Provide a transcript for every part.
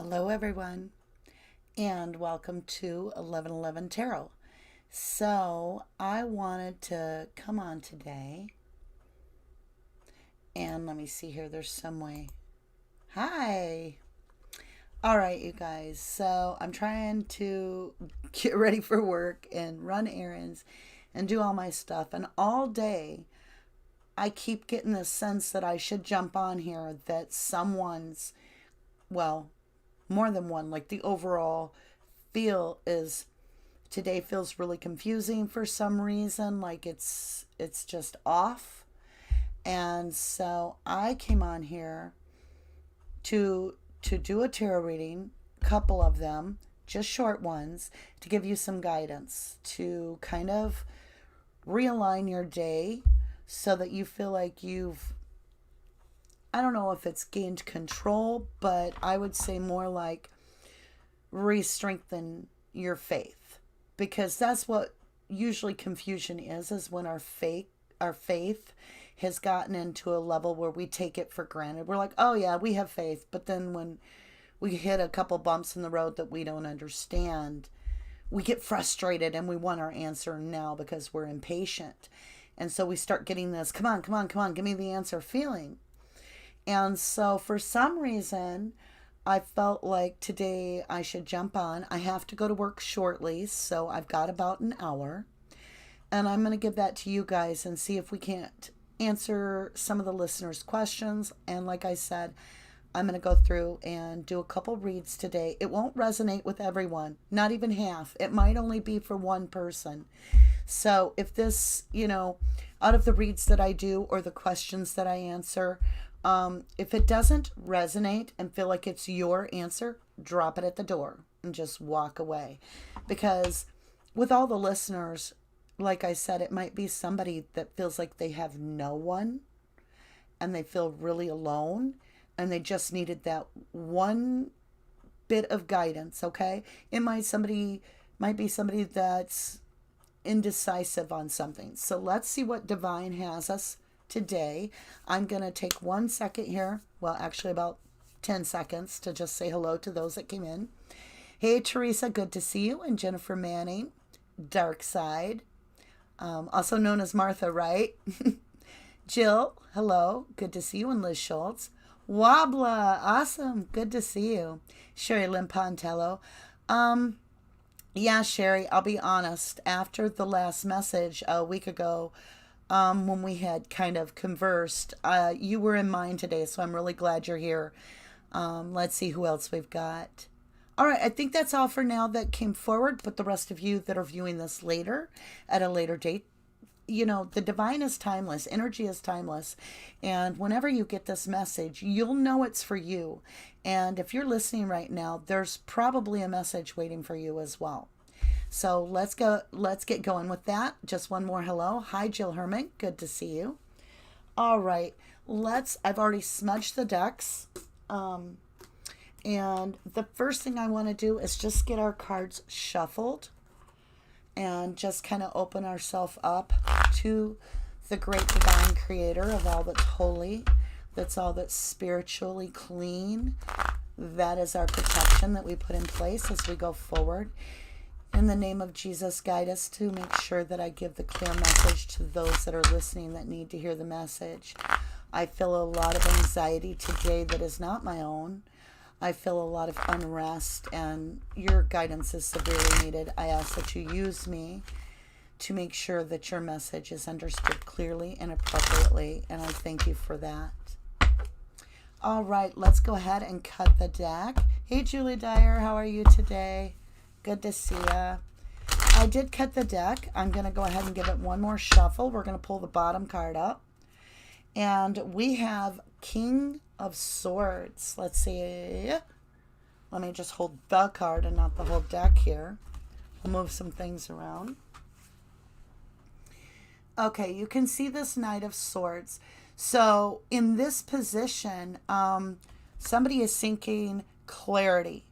Hello, everyone, and welcome to 1111 Tarot. So, I wanted to come on today, and let me see here. There's some way. Hi. All right, you guys. So, I'm trying to get ready for work and run errands and do all my stuff. And all day, I keep getting this sense that I should jump on here, that someone's, well, more than one, like the overall feel is today feels really confusing for some reason, like it's just off. And so I came on here to do a tarot reading, couple of them, just short ones, to give you some guidance to kind of realign your day so that you feel like you've, I don't know if it's gained control, but I would say more like re-strengthen your faith, because that's what usually confusion is when our faith has gotten into a level where we take it for granted. We're like, oh yeah, we have faith, but then when we hit a couple bumps in the road that we don't understand, we get frustrated and we want our answer now because we're impatient. And so we start getting this, come on, come on, come on, give me the answer feeling. And so for some reason, I felt like today I should jump on. I have to go to work shortly, so I've got about an hour. And I'm going to give that to you guys and see if we can't answer some of the listeners' questions. And like I said, I'm going to go through and do a couple reads today. It won't resonate with everyone, not even half. It might only be for one person. So if this, out of the reads that I do or the questions that I answer, if it doesn't resonate and feel like it's your answer, drop it at the door and just walk away. Because with all the listeners, like I said, it might be somebody that feels like they have no one and they feel really alone and they just needed that one bit of guidance, okay? It might be somebody that's indecisive on something. So let's see what Divine has us today. I'm going to take 1 second here, well, actually about 10 seconds, to just say hello to those that came in. Hey, Teresa, good to see you. And Jennifer Manning, Dark Side, also known as Martha, right? Jill, hello, good to see you. And Liz Schultz. Wabla, awesome, good to see you. Sherry Lynn Pontello. Yeah, Sherry, I'll be honest, after the last message a week ago, when we had kind of conversed, you were in mind today, so I'm really glad you're here. Let's see who else we've got. All right, I think that's all for now that came forward, but the rest of you that are viewing this later, at a later date, the divine is timeless, energy is timeless, and whenever you get this message, you'll know it's for you. And if you're listening right now, there's probably a message waiting for you as well. So let's get going with that. Just one more hello. Hi, Jill Herman. Good to see you. All right. I've already smudged the decks. And the first thing I want to do is just get our cards shuffled and just kind of open ourselves up to the great divine creator of all that's holy, that's all that's spiritually clean. That is our protection that we put in place as we go forward. In the name of Jesus, guide us to make sure that I give the clear message to those that are listening that need to hear the message. I feel a lot of anxiety today that is not my own. I feel a lot of unrest, and your guidance is severely needed. I ask that you use me to make sure that your message is understood clearly and appropriately, and I thank you for that. All right, let's go ahead and cut the deck. Hey, Julie Dyer, how are you today? Good to see ya. I did cut the deck. I'm going to go ahead and give it one more shuffle. We're going to pull the bottom card up. And we have King of Swords. Let's see. Let me just hold the card and not the whole deck here. We'll move some things around. Okay, you can see this Knight of Swords. So in this position, somebody is seeking clarity.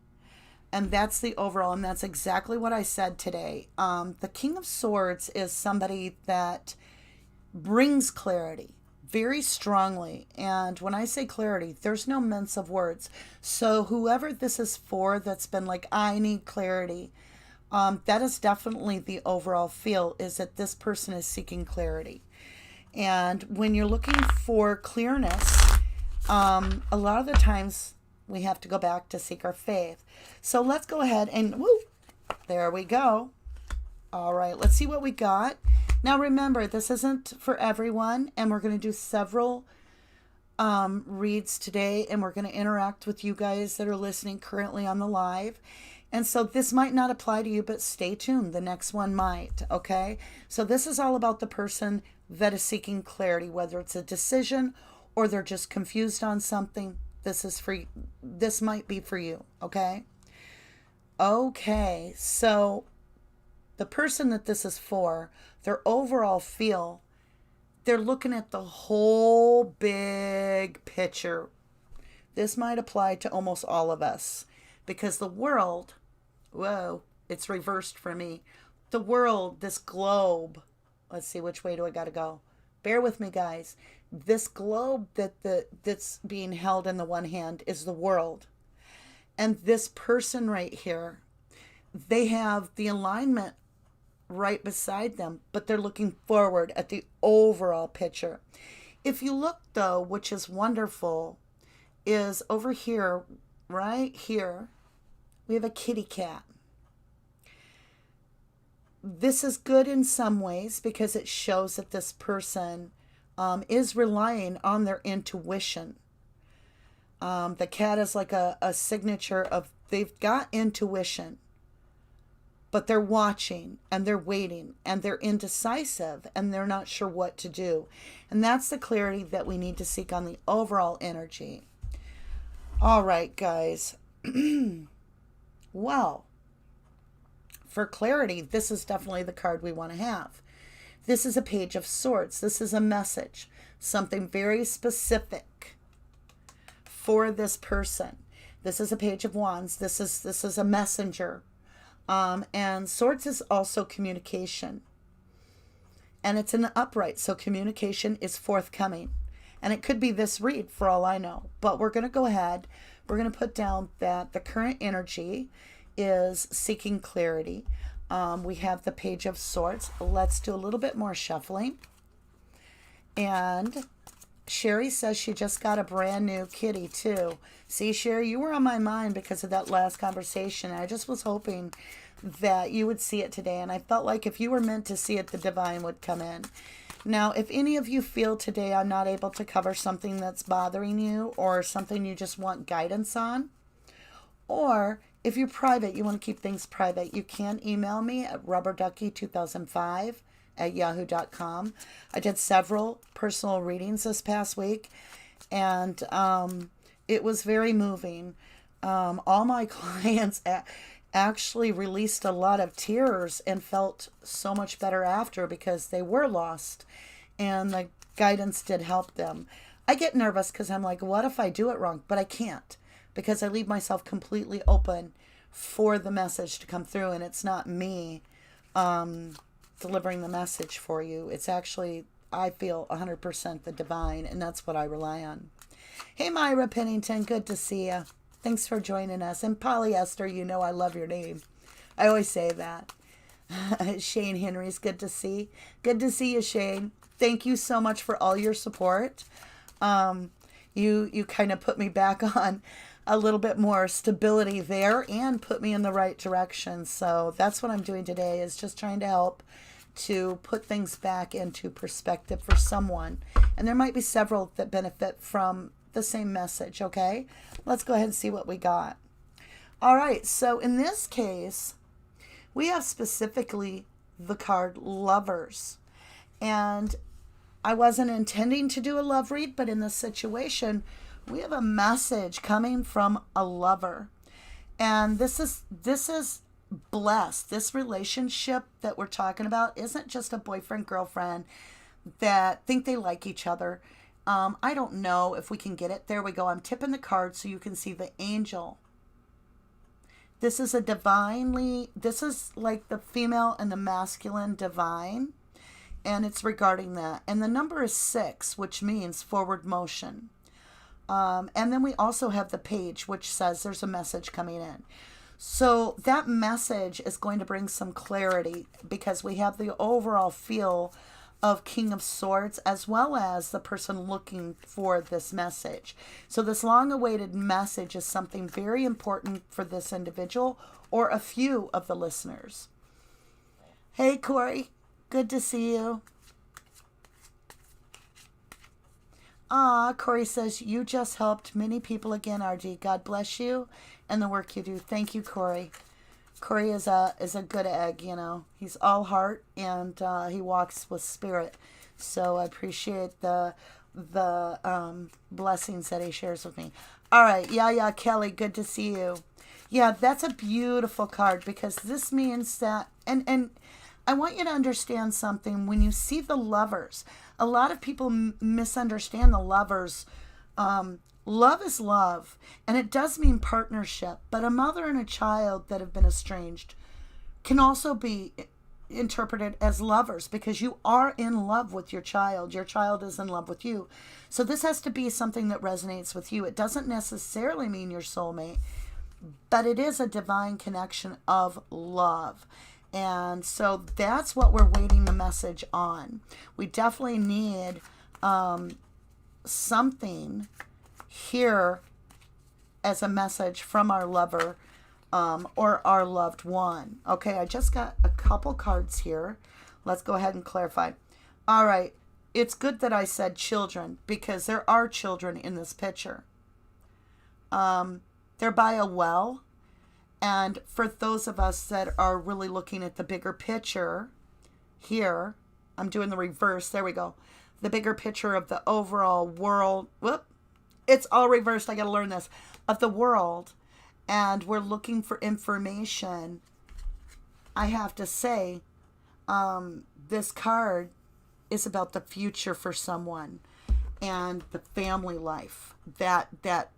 And that's the overall, and that's exactly what I said today. The King of Swords is somebody that brings clarity, very strongly. And when I say clarity, there's no mince of words. So whoever this is for that's been like, I need clarity, that is definitely the overall feel, is that this person is seeking clarity. And when you're looking for clearness, a lot of the times we have to go back to seek our faith. So let's go ahead and, woo, there we go. All right, let's see what we got. Now remember, this isn't for everyone, and we're going to do several reads today, and we're going to interact with you guys that are listening currently on the live. And so this might not apply to you, but stay tuned. The next one might, okay? So this is all about the person that is seeking clarity, whether it's a decision or they're just confused on something. This is for you. This might be for you, okay? Okay, so the person that this is for, their overall feel, they're looking at the whole big picture. This might apply to almost all of us, because the world, whoa, it's reversed for me. The world, this globe, let's see, which way do I got to go? Bear with me, guys. This globe that's being held in the one hand is the world. And this person right here, they have the alignment right beside them, but they're looking forward at the overall picture. If you look, though, which is wonderful, is over here, right here, we have a kitty cat. This is good in some ways because it shows that this person is relying on their intuition. The cat is like a signature of, they've got intuition, but they're watching and they're waiting and they're indecisive and they're not sure what to do. And that's the clarity that we need to seek on the overall energy. All right, guys. Well, for clarity, this is definitely the card we want to have. This is a Page of Swords. This is a message, something very specific for this person. This is a Page of Wands. This is a messenger. And Swords is also communication. And it's in the upright, so communication is forthcoming. And it could be this read for all I know. But we're going to go ahead. We're going to put down that the current energy is seeking clarity. We have the Page of Swords. Let's do a little bit more shuffling. And Sherry says she just got a brand new kitty too. See, Sherry, you were on my mind because of that last conversation. I just was hoping that you would see it today. And I felt like if you were meant to see it, the divine would come in. Now, if any of you feel today I'm not able to cover something that's bothering you or something you just want guidance on, or if you're private, you want to keep things private, you can email me at rubberducky2005@yahoo.com. I did several personal readings this past week, and it was very moving. All my clients actually released a lot of tears and felt so much better after because they were lost, and the guidance did help them. I get nervous because I'm like, what if I do it wrong? But I can't, because I leave myself completely open for the message to come through, and it's not me delivering the message for you. It's actually, I feel 100% the divine, and that's what I rely on. Hey, Myra Pennington, good to see you. Thanks for joining us. And Polyester, you know I love your name. I always say that. Shane Henry's good to see. Good to see you, Shane. Thank you so much for all your support. You kind of put me back on a little bit more stability there and put me in the right direction. So that's what I'm doing today, is just trying to help to put things back into perspective for someone. And there might be several that benefit from the same message, okay? Let's go ahead and see what we got. All right, so in this case, we have specifically the card Lovers. And I wasn't intending to do a love read, but in this situation, we have a message coming from a lover. And this is blessed. This relationship that we're talking about isn't just a boyfriend-girlfriend that think they like each other. I don't know if we can get it. There we go. I'm tipping the card so you can see the angel. This is this is like the female and the masculine divine. and it's regarding that. And the number is 6, which means forward motion. And then we also have the page, which says there's a message coming in. So that message is going to bring some clarity because we have the overall feel of King of Swords as well as the person looking for this message. So this long-awaited message is something very important for this individual or a few of the listeners. Hey, Corey. Good to see you. Corey says, you just helped many people again, RG. God bless you and the work you do. Thank you, Corey. Corey is a good egg, you know. He's all heart and he walks with spirit. So I appreciate the blessings that he shares with me. All right. Yeah, Kelly, good to see you. Yeah, that's a beautiful card because this means that, and I want you to understand something. When you see the Lovers, a lot of people misunderstand the Lovers. Love is love, and it does mean partnership, but a mother and a child that have been estranged can also be interpreted as lovers because you are in love with your child. Your child is in love with you. So this has to be something that resonates with you. It doesn't necessarily mean your soulmate, but it is a divine connection of love. And so that's what we're waiting the message on. We definitely need something here as a message from our lover or our loved one. Okay, I just got a couple cards here. Let's go ahead and clarify. All right, it's good that I said children because there are children in this picture. They're by a well. And for those of us that are really looking at the bigger picture here, I'm doing the reverse. There we go. The bigger picture of the overall world. Whoop. It's all reversed. I got to learn this. Of the world. And we're looking for information. I have to say, this card is about the future for someone and the family life. That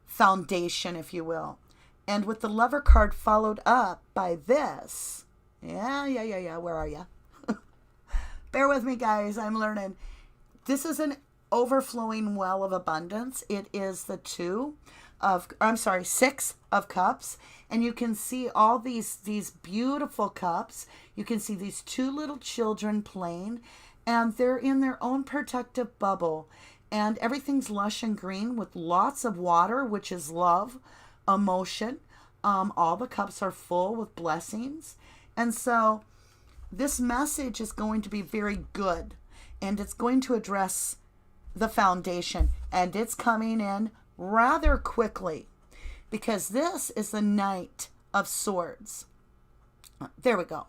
foundation, if you will. And with the Lover card followed up by this. Yeah. Where are you? Bear with me, guys. I'm learning. This is an overflowing well of abundance. It is the 6 of cups. And you can see all these beautiful cups. You can see these 2 little children playing. And they're in their own protective bubble. And everything's lush and green with lots of water, which is love. Emotion. All the cups are full with blessings. And so this message is going to be very good. And it's going to address the foundation. And it's coming in rather quickly. Because this is the Knight of Swords. There we go.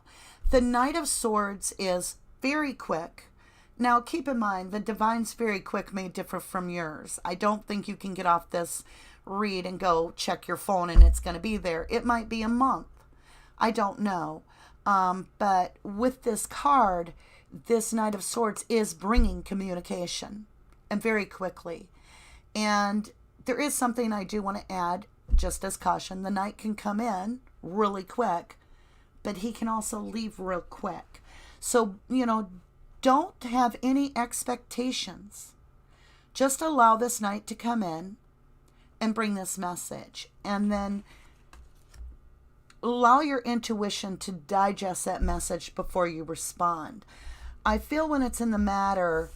The Knight of Swords is very quick. Now keep in mind, the Divine's very quick may differ from yours. I don't think you can get off this read and go check your phone and it's going to be there. It might be a month. I don't know. But with this card, this Knight of Swords is bringing communication and very quickly. And there is something I do want to add just as caution. The Knight can come in really quick, but he can also leave real quick. So, don't have any expectations. Just allow this Knight to come in and bring this message. And then allow your intuition to digest that message before you respond. I feel when it's in the matter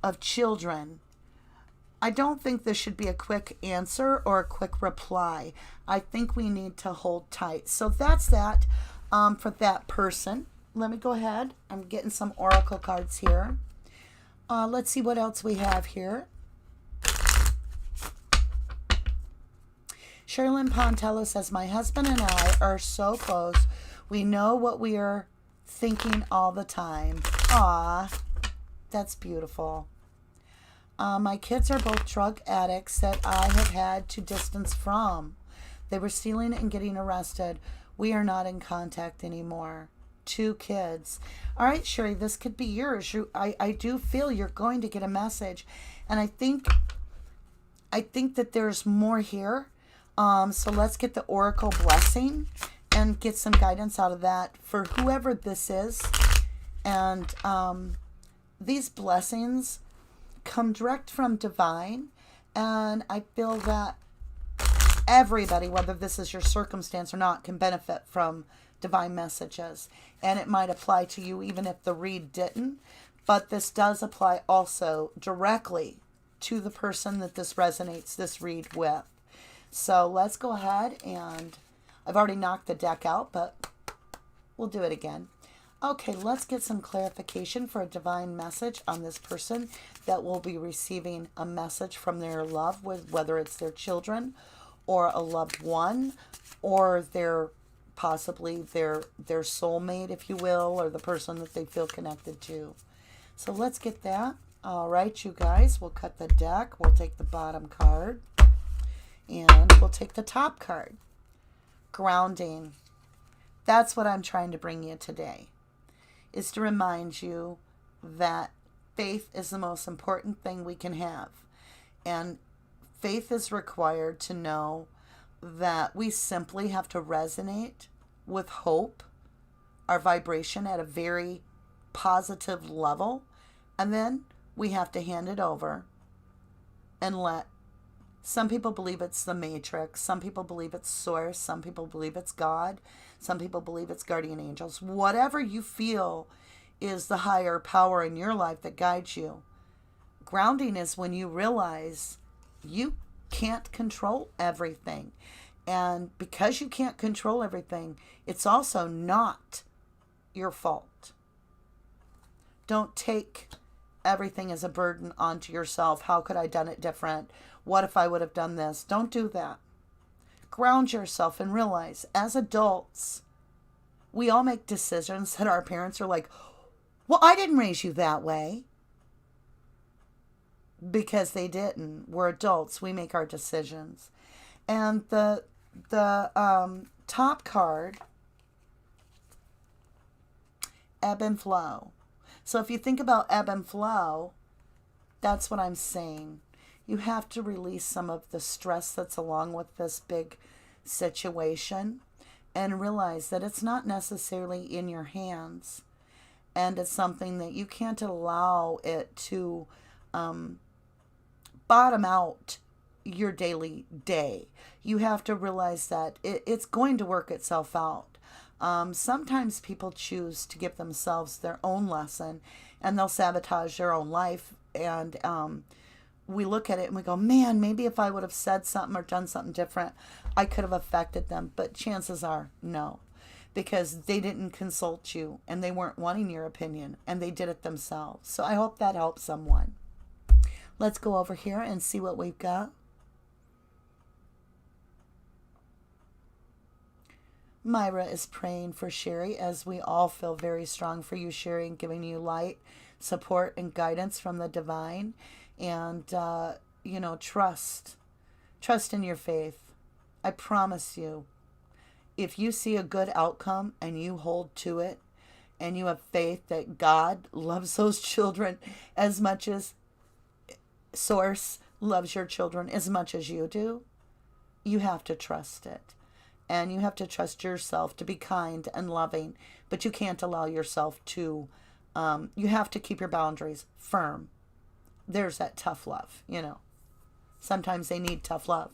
of children, I don't think this should be a quick answer or a quick reply. I think we need to hold tight. So that's that for that person. Let me go ahead. I'm getting some oracle cards here. Let's see what else we have here. Sherilyn Pontello says, my husband and I are so close. We know what we are thinking all the time. Aw, that's beautiful. My kids are both drug addicts that I have had to distance from. They were stealing and getting arrested. We are not in contact anymore. 2 kids. All right, Sherry, this could be yours. I do feel you're going to get a message. And I think that there's more here. So let's get the Oracle blessing and get some guidance out of that for whoever this is. And these blessings come direct from Divine. And I feel that everybody, whether this is your circumstance or not, can benefit from divine messages. And it might apply to you even if the read didn't. But this does apply also directly to the person that this resonates, this read with. So let's go ahead, and I've already knocked the deck out, but we'll do it again. Okay, let's get some clarification for a divine message on this person that will be receiving a message from their love, with whether it's their children or a loved one, or possibly their soulmate, if you will, or the person that they feel connected to. So let's get that. All right, you guys, we'll cut the deck. We'll take the bottom card, and we'll take the top card. Grounding. That's what I'm trying to bring you today, is to remind you that faith is the most important thing we can have. And faith is required to know that we simply have to resonate with hope, our vibration at a very positive level, and then we have to hand it over and let. Some people believe it's the matrix, some people believe it's source, some people believe it's God, some people believe it's guardian angels. Whatever you feel is the higher power in your life that guides you. Grounding is when you realize you can't control everything. And because you can't control everything, it's also not your fault. Don't take everything as a burden onto yourself. How could I have done it different? What if I would have done this? Don't do that. Ground yourself and realize, as adults, we all make decisions that our parents are like, well, I didn't raise you that way. Because they didn't. We're adults. We make our decisions. And the top card, ebb and flow. So if you think about ebb and flow, that's what I'm saying. You have to release some of the stress that's along with this big situation and realize that it's not necessarily in your hands. And it's something that you can't allow it to bottom out your daily day. You have to realize that it's going to work itself out. Sometimes people choose to give themselves their own lesson, and they'll sabotage their own life. And we look at it and we go, man, maybe if I would have said something or done something different, I could have affected them. But chances are no, because they didn't consult you and they weren't wanting your opinion, and they did it themselves. So I hope that helps someone. Let's go over here and see what we've got. Myra is praying for Sherry, as we all feel very strong for you, Sherry, and giving you light, support, and guidance from the divine. And, trust. Trust in your faith. I promise you, if you see a good outcome and you hold to it, and you have faith that God loves those children as much as Source loves your children as much as you do, you have to trust it. And you have to trust yourself to be kind and loving, but you can't allow yourself to, you have to keep your boundaries firm. There's that tough love, Sometimes they need tough love.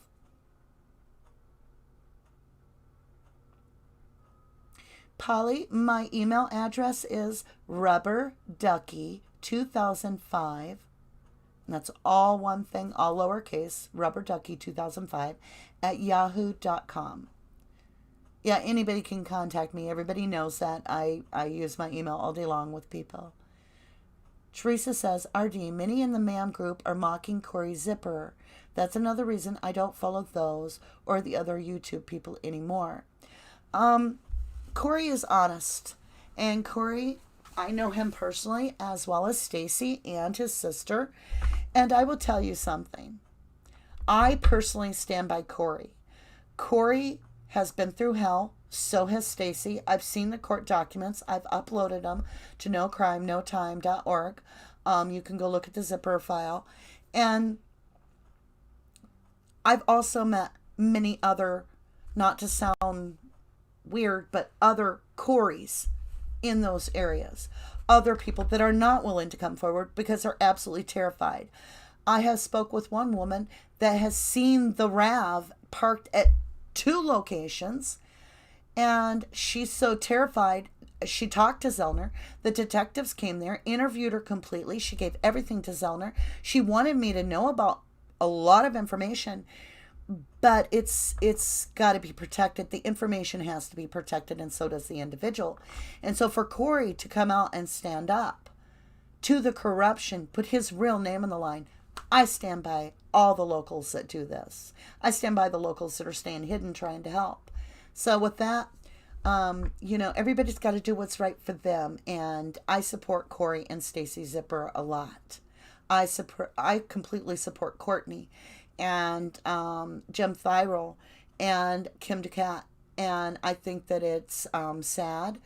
Polly, my email address is rubberducky2005. And that's all one thing, all lowercase, rubberducky2005 at yahoo.com. Yeah, anybody can contact me. Everybody knows that. I use my email all day long with people. Teresa says, RD, many in the MAM group are mocking Corey Zipper. That's another reason I don't follow those or the other YouTube people anymore. Corey is honest. And Corey, I know him personally, as well as Stacy and his sister. And I will tell you something. I personally stand by Corey. Corey has been through hell. So has Stacy. I've seen the court documents. I've uploaded them to nocrimenotime.org. You can go look at the zipper file. And I've also met many other, not to sound weird, but other Coreys in those areas. other people that are not willing to come forward because they're absolutely terrified. I have spoke with one woman that has seen the RAV parked at 2 locations, and she's so terrified. She talked to Zellner. The detectives came there, interviewed her completely. She gave everything to Zellner. She wanted me to know about a lot of information, but it's got to be protected. The information has to be protected, and so does the individual. And so for Corey to come out and stand up to the corruption, put his real name on the line, I stand by all the locals that do this. I stand by the locals that are staying hidden trying to help. So with that, everybody's got to do what's right for them, and I support Corey and Stacy Zipper a lot. I completely support Courtney and Jim Thyrell and Kim DeCat, and I think that it's sad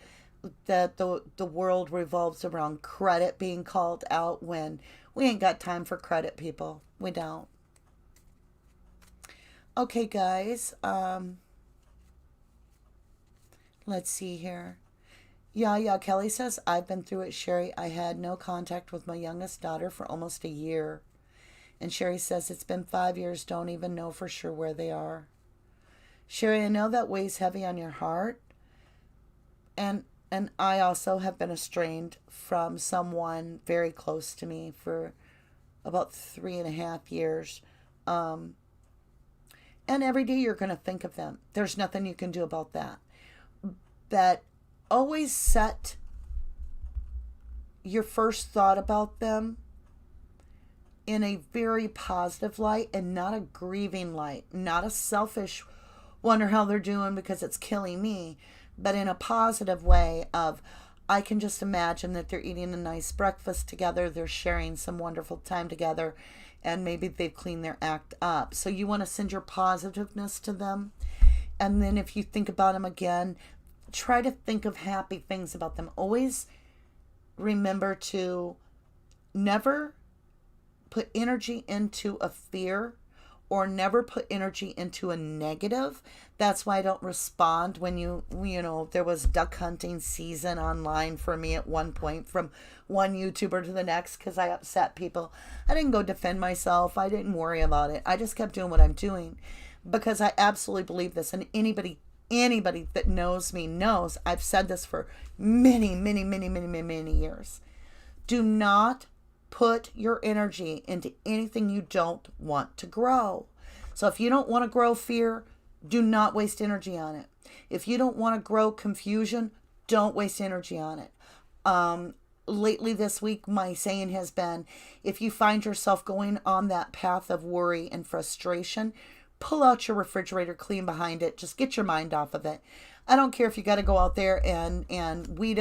that the world revolves around credit being called out when we ain't got time for credit, people. We don't. Okay, guys. Let's see here. Yeah, Kelly says, I've been through it, Sherry. I had no contact with my youngest daughter for almost a year. And Sherry says, it's been 5 years, don't even know for sure where they are. Sherry, I know that weighs heavy on your heart. And I also have been estranged from someone very close to me for about 3.5 years. And every day you're going to think of them. There's nothing you can do about that. That always set your first thought about them in a very positive light and not a grieving light, not a selfish wonder how they're doing because it's killing me, but in a positive way of, I can just imagine that they're eating a nice breakfast together, they're sharing some wonderful time together, and maybe they've cleaned their act up. So you want to send your positiveness to them, and then if you think about them again, try to think of happy things about them. Always remember to never put energy into a fear or never put energy into a negative. That's why I don't respond when there was duck hunting season online for me at one point from one YouTuber to the next because I upset people. I didn't go defend myself. I didn't worry about it. I just kept doing what I'm doing because I absolutely believe this. And anybody that knows me knows I've said this for many years. Do not put your energy into anything you don't want to grow. So if you don't want to grow fear, do not waste energy on it. If you don't want to grow confusion, don't waste energy on it. Lately this week, my saying has been, if you find yourself going on that path of worry and frustration, pull out your refrigerator, clean behind it. Just get your mind off of it. I don't care if you got to go out there and weed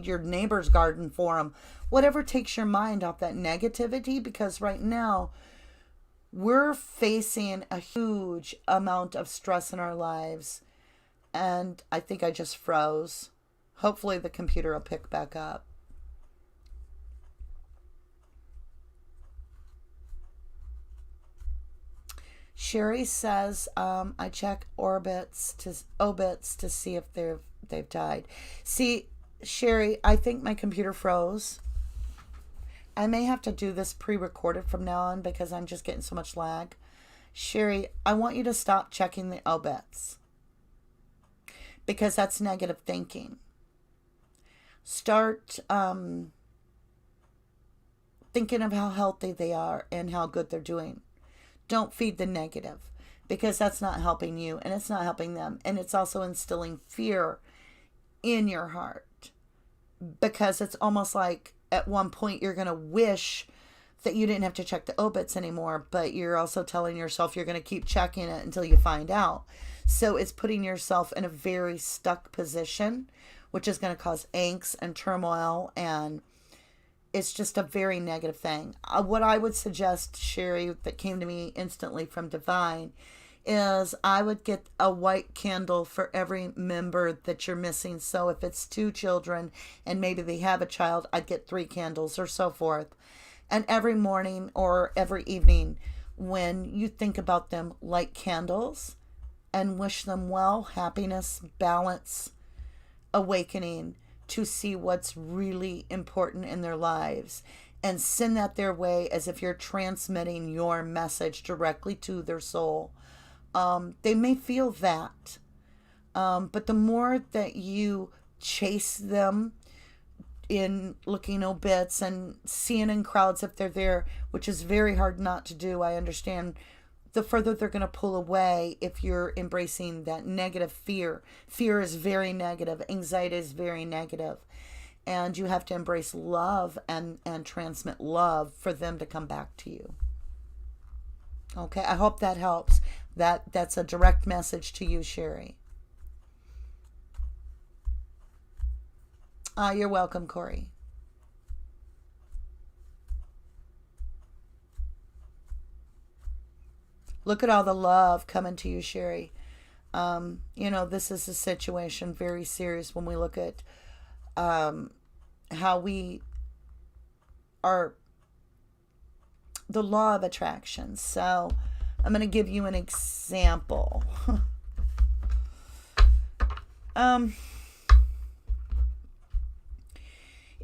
your neighbor's garden for them. Whatever takes your mind off that negativity, because right now we're facing a huge amount of stress in our lives. And I think I just froze. Hopefully the computer will pick back up. Sherry says, I check obits to see if they've died. See, Sherry, I think my computer froze. I may have to do this pre-recorded from now on because I'm just getting so much lag. Sherry, I want you to stop checking the obits because that's negative thinking. Start thinking of how healthy they are and how good they're doing. Don't feed the negative because that's not helping you and it's not helping them. And it's also instilling fear in your heart because it's almost like at one point you're going to wish that you didn't have to check the obits anymore, but you're also telling yourself you're going to keep checking it until you find out. So it's putting yourself in a very stuck position, which is going to cause angst and turmoil, and it's just a very negative thing. What I would suggest, Sherry, that came to me instantly from Devine, is I would get a white candle for every member that you're missing. So if it's 2 children and maybe they have a child, I'd get 3 candles or so forth. And every morning or every evening, when you think about them, light candles and wish them well, happiness, balance, awakening, to see what's really important in their lives and send that their way as if you're transmitting your message directly to their soul. They may feel that, but the more that you chase them in looking obits and seeing in crowds if they're there, which is very hard not to do, I understand, the further they're going to pull away if you're embracing that negative fear. Fear is very negative. Anxiety is very negative. And you have to embrace love and transmit love for them to come back to you. Okay, I hope that helps. That's a direct message to you, Sherry. You're welcome, Corey. Look at all the love coming to you, Sherry. This is a situation very serious when we look at how we are, the law of attraction. So I'm going to give you an example.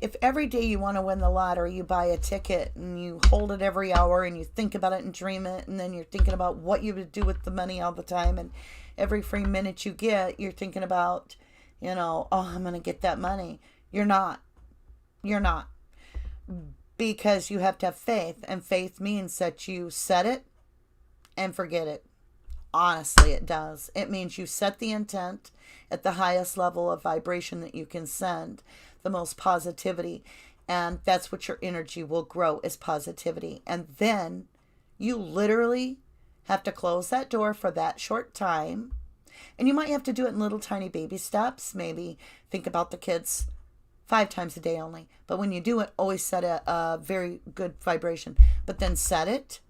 If every day you want to win the lottery, you buy a ticket and you hold it every hour and you think about it and dream it, and then you're thinking about what you would do with the money all the time, and every free minute you get, you're thinking about, oh, I'm going to get that money. You're not. You're not. Because you have to have faith, and faith means that you set it and forget it. Honestly, it does. It means you set the intent at the highest level of vibration that you can send, the most positivity, and that's what your energy will grow, is positivity. And then you literally have to close that door for that short time, and you might have to do it in little tiny baby steps. Maybe think about the kids 5 times a day only, but when you do it, always set a very good vibration, but then set it.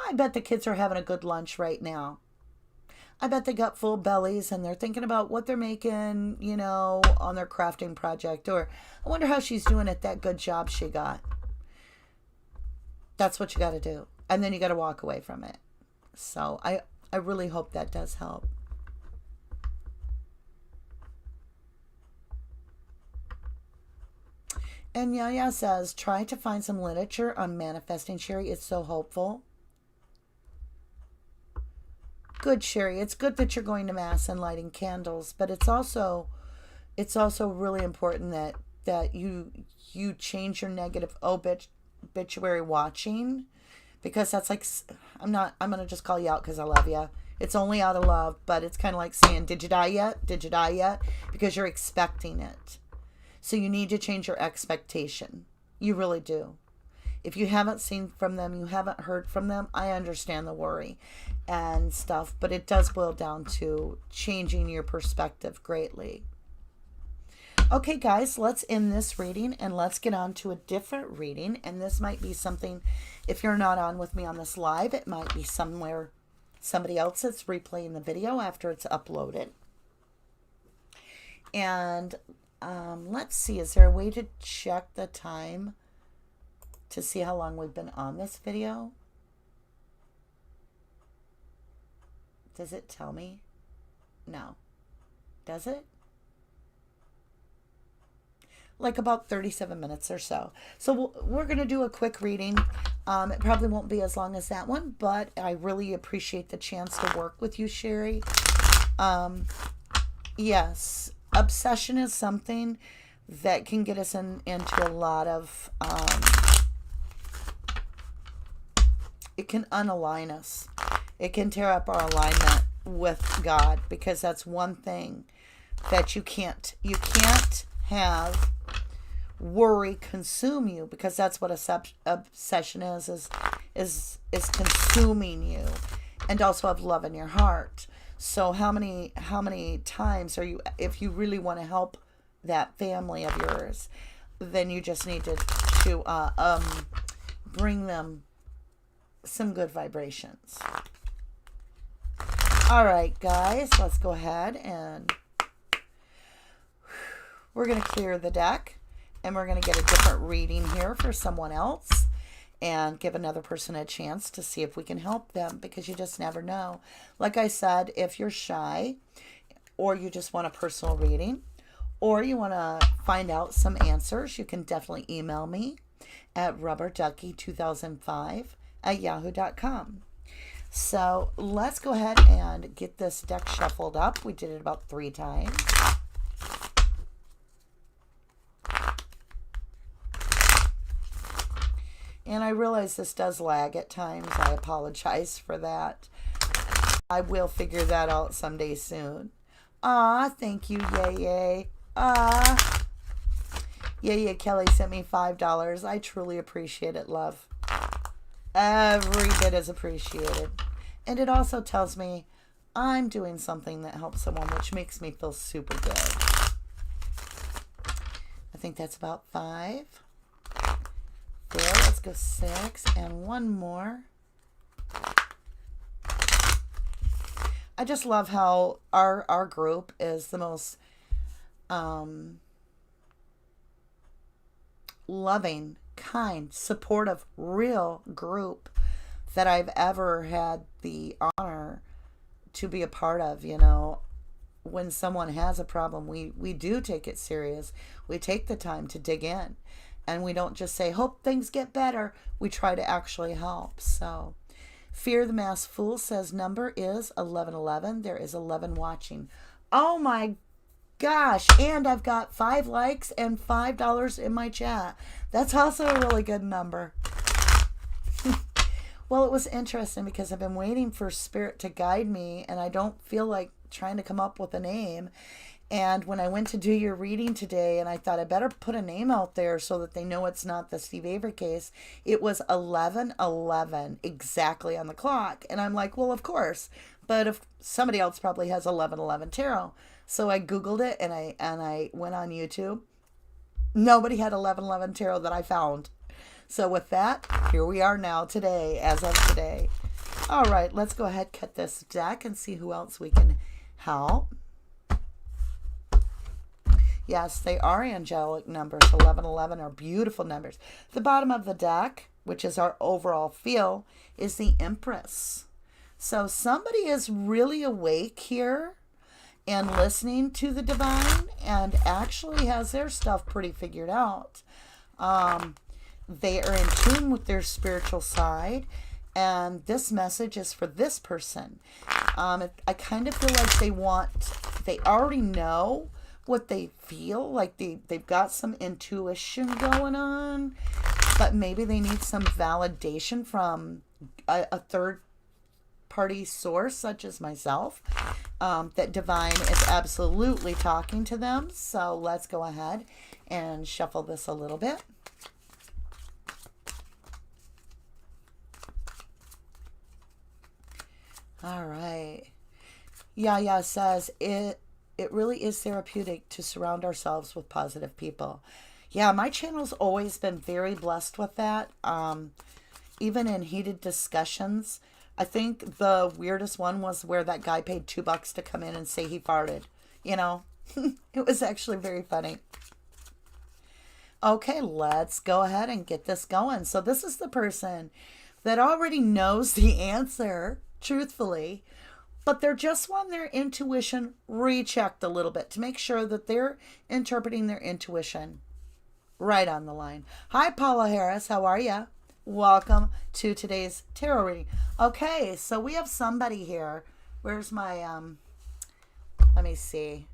I bet the kids are having a good lunch right now. I bet they got full bellies and they're thinking about what they're making, on their crafting project. Or I wonder how she's doing at that good job she got. That's what you got to do. And then you got to walk away from it. So I really hope that does help. And Yaya says, try to find some literature on manifesting, Sherry. It's so hopeful. Good, Sherry. It's good that you're going to mass and lighting candles, but it's also really important that you change your negative obituary watching, because that's like, I'm going to just call you out because I love you. It's only out of love, but it's kind of like saying, did you die yet? Did you die yet? Because you're expecting it. So you need to change your expectation. You really do. If you haven't seen from them, you haven't heard from them, I understand the worry and stuff, but it does boil down to changing your perspective greatly. Okay, guys, let's end this reading and let's get on to a different reading. And this might be something, if you're not on with me on this live, it might be somewhere somebody else that's replaying the video after it's uploaded. And let's see, is there a way to check the time to see how long we've been on this video? Does it tell me? No. Does it? Like about 37 minutes or so. So we're going to do a quick reading. It probably won't be as long as that one, but I really appreciate the chance to work with you, Sherry. Yes, obsession is something that can get us into a lot of... it can unalign us. It can tear up our alignment with God, because that's one thing that you can't have worry consume you, because that's what obsession is consuming you, and also have love in your heart. So how many times are you, if you really want to help that family of yours, then you just need to bring them some good vibrations. All right, guys, let's go ahead and we're going to clear the deck, and we're going to get a different reading here for someone else and give another person a chance to see if we can help them, because you just never know. Like I said, if you're shy or you just want a personal reading, or you want to find out some answers, you can definitely email me at rubberducky2005@yahoo.com. So let's go ahead and get this deck shuffled up. We did it about 3 times. And I realize this does lag at times. I apologize for that. I will figure that out someday soon. Thank you, yay. Yeah, Kelly sent me $5. I truly appreciate it, love. Every bit is appreciated. And it also tells me I'm doing something that helps someone, which makes me feel super good. I think that's about 5. There, let's go 6 and one more. I just love how our group is the most loving, kind, supportive, real group that I've ever had the honor to be a part of. You know, when someone has a problem, we do take it serious. We take the time to dig in, and we don't just say, hope things get better. We try to actually help. So Fear the Masked Fool says number is 1111. There is 11 watching. Oh my gosh. And I've got 5 likes and $5 in my chat. That's also a really good number. Well, it was interesting because I've been waiting for Spirit to guide me, and I don't feel like trying to come up with a name. And when I went to do your reading today, and I thought I better put a name out there so that they know it's not the Steve Avery case, it was 11:11 exactly on the clock. And I'm like, well, of course. But if somebody else probably has 11:11 tarot. So I Googled it, and I went on YouTube. Nobody had 11:11 tarot that I found. So with that, here we are now today, as of today. All right, let's go ahead, cut this deck, and see who else we can help. Yes, they are angelic numbers. 1111 are beautiful numbers. The bottom of the deck, which is our overall feel, is the Empress. So somebody is really awake here and listening to the divine and actually has their stuff pretty figured out. They are in tune with their spiritual side, and this message is for this person. I kind of feel like they already know what they feel, like they've got some intuition going on, but maybe they need some validation from a third party source such as myself, that divine is absolutely talking to them. So let's go ahead and shuffle this a little bit. All right. Yaya says it really is therapeutic to surround ourselves with positive people. Yeah, my channel's always been very blessed with that. Even in heated discussions, I think the weirdest one was where that guy paid $2 to come in and say he farted. You know, it was actually very funny. Okay, let's go ahead and get this going. So this is the person that already knows the answer, truthfully, but they're just wanting their intuition rechecked a little bit to make sure that they're interpreting their intuition right on the line. Hi, Paula Harris. How are you? Welcome to today's tarot reading. Okay, so we have somebody here. Where's my, let me see.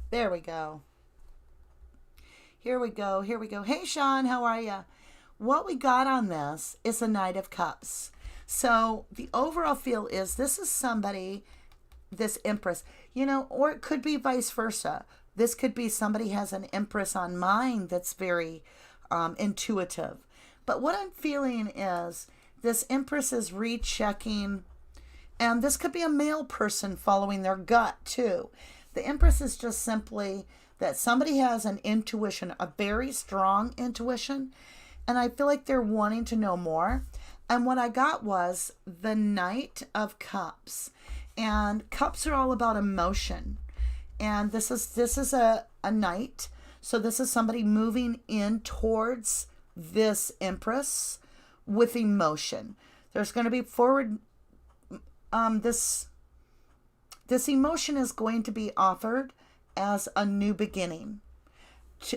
There we go. Here we go. Hey, Sean, how are you? What we got on this is a Knight of Cups. So the overall feel is this is somebody, this Empress, you know, or it could be vice versa. This could be somebody has an Empress on mind that's very intuitive. But what I'm feeling is this Empress is rechecking, and this could be a male person following their gut too. The Empress is just simply that somebody has an intuition, a very strong intuition, and I feel like they're wanting to know more. And what I got was the Knight of Cups. And cups are all about emotion. And this is a knight. So this is somebody moving in towards this Empress with emotion. There's going to be forward, this emotion is going to be offered as a new beginning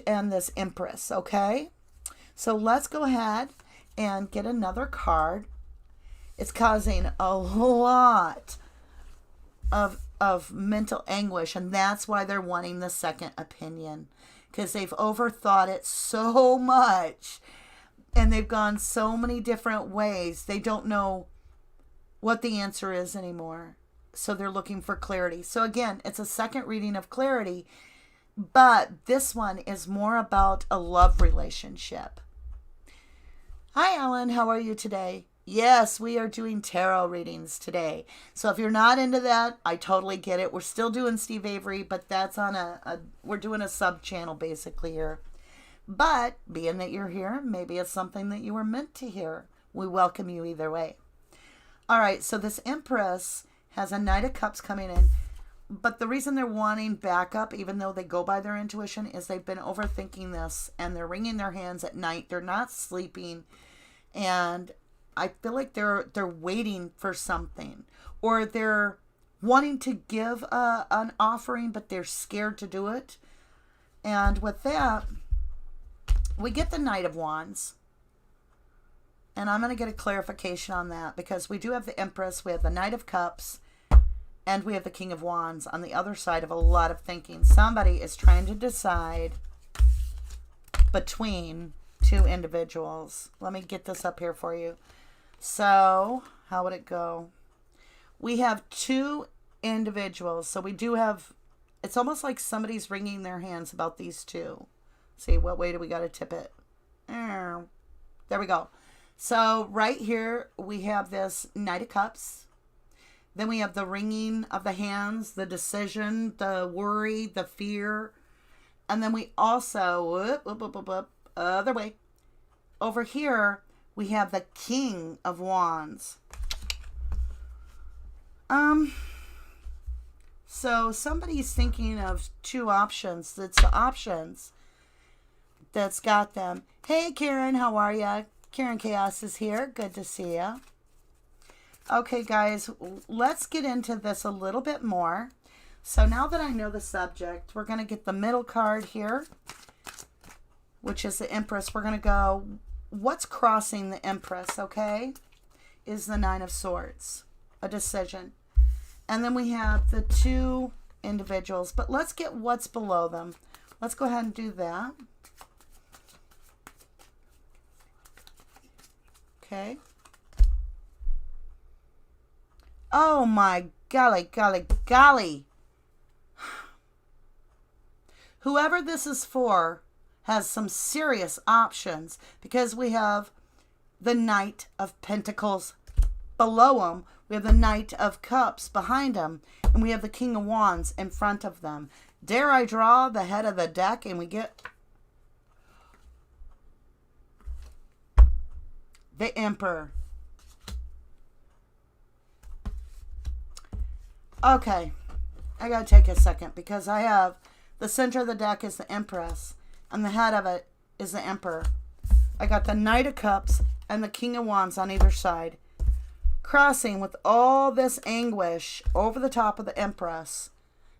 and this Empress, okay? So let's go ahead and get another card. It's causing a lot of mental anguish, and that's why they're wanting the second opinion, because they've overthought it so much and they've gone so many different ways. They don't know what the answer is anymore. So they're looking for clarity. So again, it's a second reading of clarity, but this one is more about a love relationship. Hi, Ellen. How are you today? Yes, we are doing tarot readings today. So if you're not into that, I totally get it. We're still doing Steve Avery, but that's on we're doing a sub channel basically here. But being that you're here, maybe it's something that you were meant to hear. We welcome you either way. All right, so this Empress has a Knight of Cups coming in. But the reason they're wanting backup, even though they go by their intuition, is they've been overthinking this and they're wringing their hands at night. They're not sleeping. And I feel like they're waiting for something. Or they're wanting to give an offering, but they're scared to do it. And with that, we get the Knight of Wands. And I'm going to get a clarification on that because we do have the Empress, we have the Knight of Cups, and we have the King of Wands on the other side of a lot of thinking. Somebody is trying to decide between two individuals. Let me get this up here for you. So, how would it go? We have two individuals. So we do have, it's almost like somebody's wringing their hands about these two. See, what way do we got to tip it? There we go. So right here, we have this Knight of Cups. Then we have the wringing of the hands, the decision, the worry, the fear. And then we also, other way. Over here, we have the King of Wands. So somebody's thinking of two options. It's the options that's got them. Hey, Karen, how are ya? Karen Chaos is here. Good to see ya. Okay, guys, let's get into this a little bit more. So now that I know the subject, we're going to get the middle card here, which is the Empress. We're going to go, what's crossing the Empress, okay, is the Nine of Swords, a decision. And then we have the two individuals, but let's get what's below them. Let's go ahead and do that. Okay. Oh my golly, golly, golly. Whoever this is for has some serious options because we have the Knight of Pentacles below them. We have the Knight of Cups behind them. And we have the King of Wands in front of them. Dare I draw the head of the deck and we get the Emperor. Okay, I gotta take a second because I have the center of the deck is the Empress and the head of it is the Emperor. I got the Knight of Cups and the King of Wands on either side, crossing with all this anguish over the top of the Empress,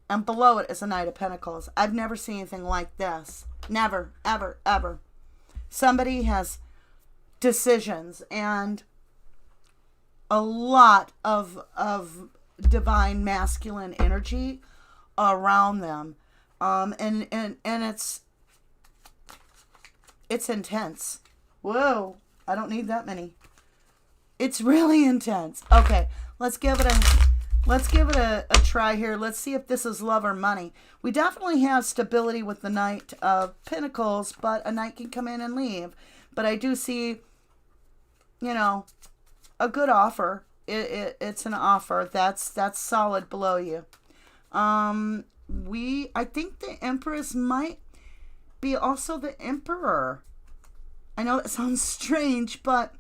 and below it is the Knight of Pentacles. I've never seen anything like this. Never, ever, ever. Somebody has decisions and a lot of divine masculine energy around them, and it's intense. Whoa, I don't need that many. It's really intense. Okay, let's give it a try here. Let's see if this is love or money. We definitely have stability with the Knight of Pentacles, but a knight can come in and leave. But I do see, a good offer. It's an offer that's solid below you. I think the Empress might be also the Emperor. I know that sounds strange, but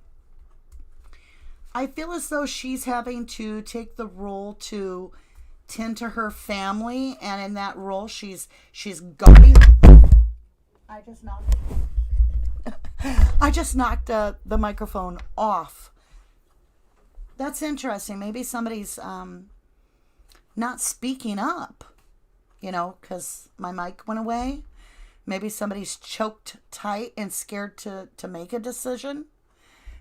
I feel as though she's having to take the role to tend to her family, and in that role she's guarding. I just knocked the microphone off. That's interesting. Maybe somebody's not speaking up. because my mic went away. Maybe somebody's choked tight and scared to make a decision.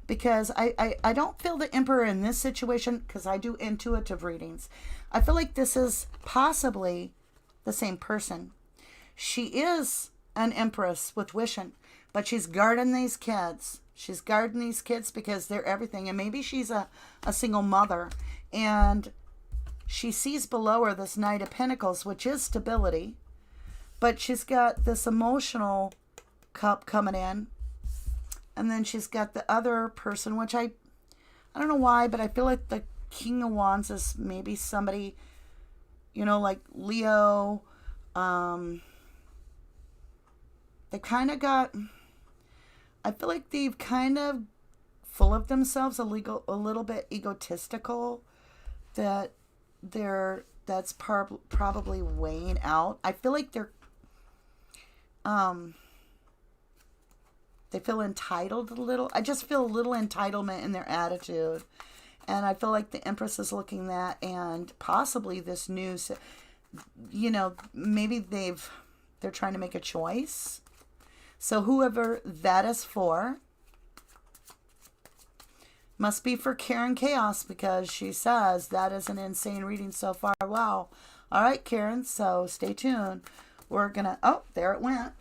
Because I don't feel the Emperor in this situation, because I do intuitive readings. I feel like this is possibly the same person. She is an Empress with wishing, but she's guarding these kids. She's guarding these kids because they're everything. And maybe she's a single mother. And she sees below her this Knight of Pentacles, which is stability. But she's got this emotional cup coming in. And then she's got the other person, which I don't know why, but I feel like the King of Wands is maybe somebody, like Leo. They kind of got, I feel like they've kind of full of themselves, a little bit egotistical, that's probably weighing out. I feel like they feel entitled a little. I just feel a little entitlement in their attitude. And I feel like the Empress is looking at, and possibly this news, maybe they're trying to make a choice. So whoever that is for, must be for Karen Chaos, because she says that is an insane reading so far. Wow. All right, Karen. So stay tuned. We're going to, oh, there it went.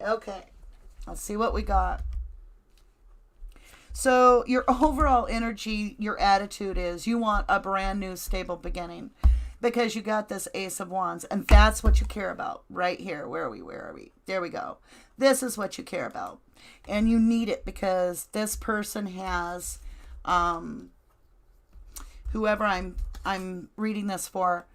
Okay. Let's see what we got. So your overall energy, your attitude is you want a brand new stable beginning, because you got this Ace of Wands, and that's what you care about right here. Where are we? There we go. This is what you care about, and you need it because this person has, whoever I'm reading this for,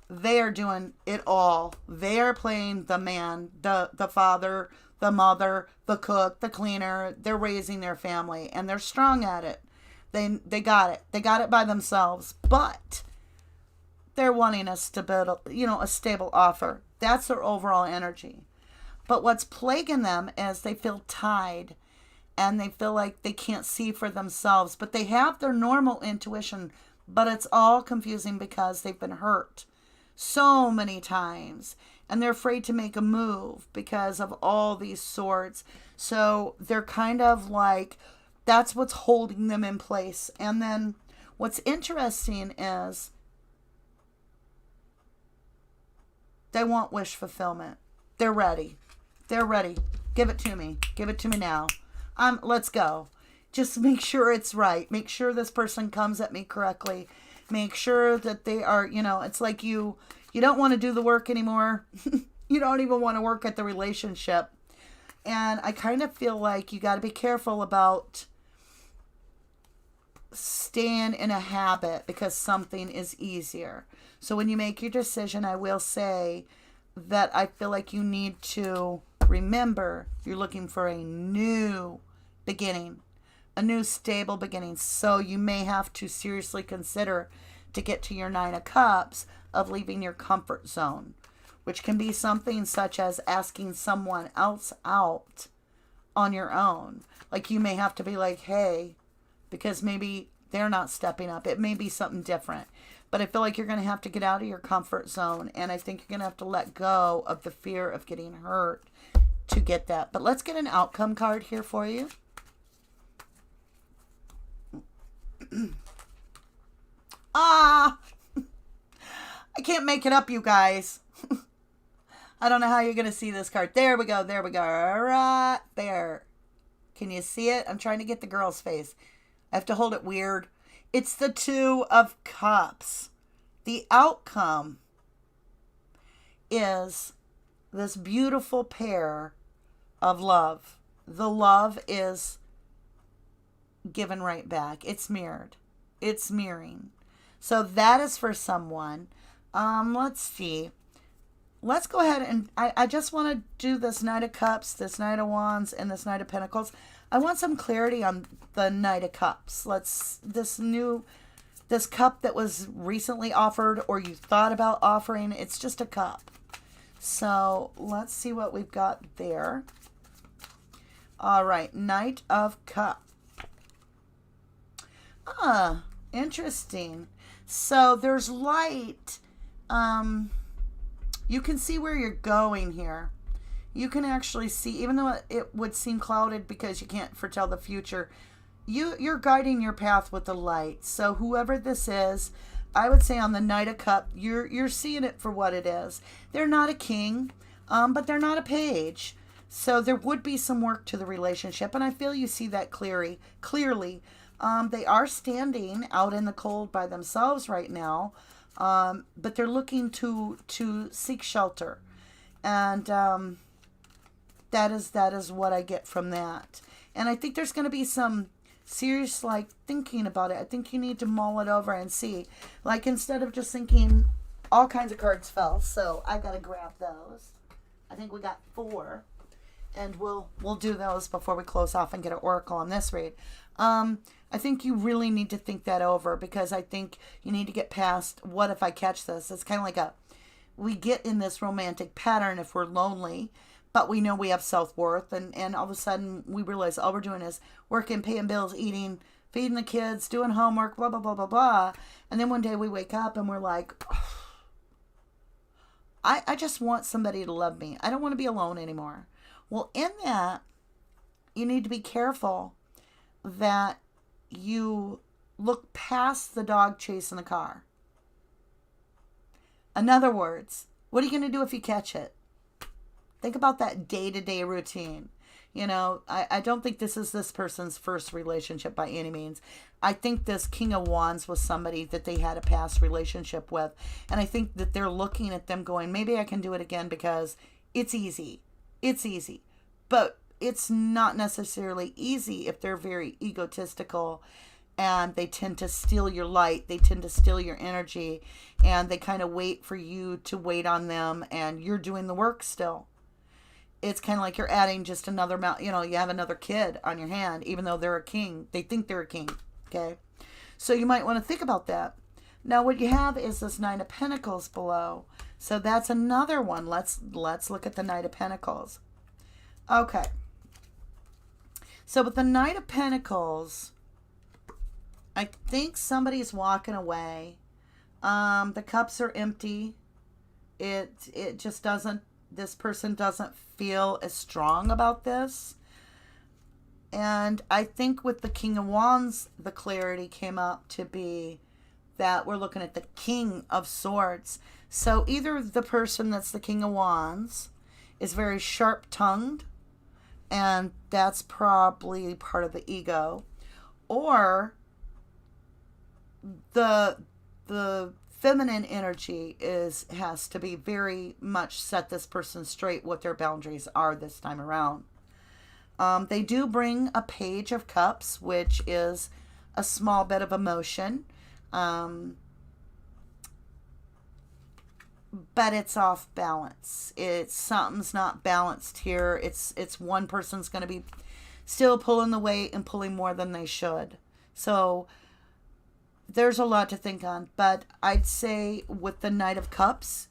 they are doing it all. They are playing the man, the father, the mother, the cook, the cleaner. They're raising their family, and they're strong at it. They got it. They got it by themselves, but they're wanting a stable offer. That's their overall energy. But what's plaguing them is they feel tied, and they feel like they can't see for themselves, but they have their normal intuition, but it's all confusing because they've been hurt so many times, and they're afraid to make a move because of all these swords. So they're kind of like, that's what's holding them in place. And then what's interesting is they want wish fulfillment. They're ready. They're ready. Give it to me. Give it to me now. Let's go. Just make sure it's right. Make sure this person comes at me correctly. Make sure that they are, it's like you don't want to do the work anymore. You don't even want to work at the relationship. And I kind of feel like you got to be careful about staying in a habit because something is easier. So when you make your decision, I will say that I feel like you need to remember you're looking for a new beginning, a new stable beginning. So you may have to seriously consider, to get to your Nine of Cups, of leaving your comfort zone, which can be something such as asking someone else out on your own. Like you may have to be like, hey, because maybe they're not stepping up. It may be something different. But I feel like you're going to have to get out of your comfort zone. And I think you're going to have to let go of the fear of getting hurt to get that. But let's get an outcome card here for you. I can't make it up, you guys. I don't know how you're going to see this card. There we go. There we go. Right there. Can you see it? I'm trying to get the girl's face. I have to hold it weird. It's the Two of Cups. The outcome is this beautiful pair of love. The love is given right back. It's mirrored. It's mirroring. So that is for someone. Let's see. Let's go ahead and I just want to do this Knight of Cups, this Knight of Wands, and this Knight of Pentacles. I want some clarity on the Knight of Cups. This cup that was recently offered or you thought about offering, it's just a cup. So let's see what we've got there. All right, Knight of Cups. Interesting. So there's light. You can see where you're going here. You can actually see, even though it would seem clouded because you can't foretell the future, you're guiding your path with the light. So whoever this is, I would say on the Knight of Cups, you're seeing it for what it is. They're not a king, but they're not a page. So there would be some work to the relationship, and I feel you see that clearly. They are standing out in the cold by themselves right now, but they're looking to seek shelter, and that is what I get from that. And I think there's going to be some serious thinking about it. I think you need to mull it over and see, instead of just thinking all kinds of cards fell. So I got to grab those. I think we got 4. And we'll do those before we close off and get an oracle on this read. I think you really need to think that over, because I think you need to get past what if I catch this. It's kind of like we get in this romantic pattern if we're lonely, but we know we have self-worth, and all of a sudden we realize all we're doing is working, paying bills, eating, feeding the kids, doing homework, blah, blah, blah, blah, blah. And then one day we wake up and we're like, oh, I just want somebody to love me. I don't want to be alone anymore. Well, in that, you need to be careful that you look past the dog chasing the car. In other words, what are you going to do if you catch it? Think about that day-to-day routine. I don't think this is this person's first relationship by any means. I think this King of Wands was somebody that they had a past relationship with. And I think that they're looking at them going, maybe I can do it again because it's easy. It's easy. But it's not necessarily easy if they're very egotistical, and they tend to steal your light. They tend to steal your energy, and they kind of wait for you to wait on them, and you're doing the work still. It's kind of like you're adding just another you have another kid on your hand, even though they're a king. They think they're a king. Okay. So you might want to think about that. Now what you have is this Nine of Pentacles below. So that's another one. Let's look at the Knight of Pentacles. Okay. So with the Knight of Pentacles, I think somebody's walking away. The cups are empty. It just doesn't, this person doesn't feel as strong about this. And I think with the King of Wands, the clarity came up to be that we're looking at the King of Swords. So either the person that's the King of Wands is very sharp-tongued, and that's probably part of the ego, or the feminine energy has to be very much set this person straight what their boundaries are this time around. They do bring a Page of Cups, which is a small bit of emotion, but it's off balance. Something's not balanced here. It's one person's going to be still pulling the weight and pulling more than they should. So there's a lot to think on, but I'd say with the Knight of Cups,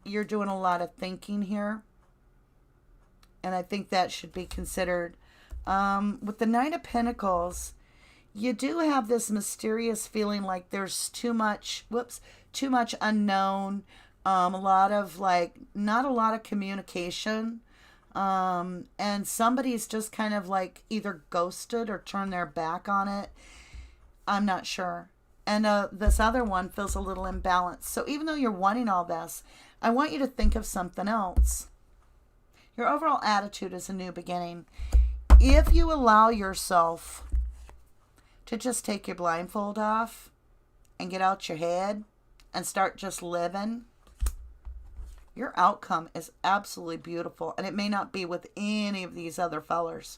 you're doing a lot of thinking here, and I think that should be considered. With the Knight of Pentacles, you do have this mysterious feeling like there's too much unknown, a lot of not a lot of communication, and somebody's just kind of either ghosted or turned their back on it. I'm not sure. And this other one feels a little imbalanced. So even though you're wanting all this, I want you to think of something else. Your overall attitude is a new beginning. If you allow yourself to just take your blindfold off and get out your head and start just living, your outcome is absolutely beautiful. And it may not be with any of these other fellers.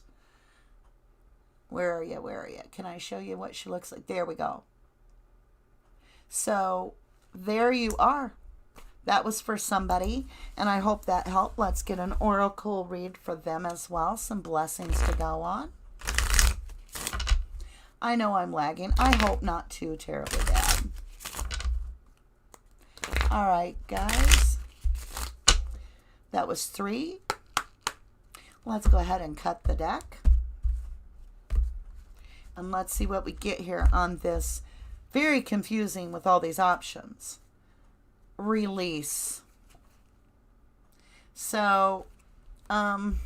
Where are you? Where are you? Can I show you what she looks like? There we go. So there you are. That was for somebody, and I hope that helped. Let's get an oracle read for them as well. Some blessings to go on. I know I'm lagging. I hope not too terribly bad. All right, guys. That was 3. Let's go ahead and cut the deck. And let's see what we get here on this. Very confusing with all these options. Release. So, um,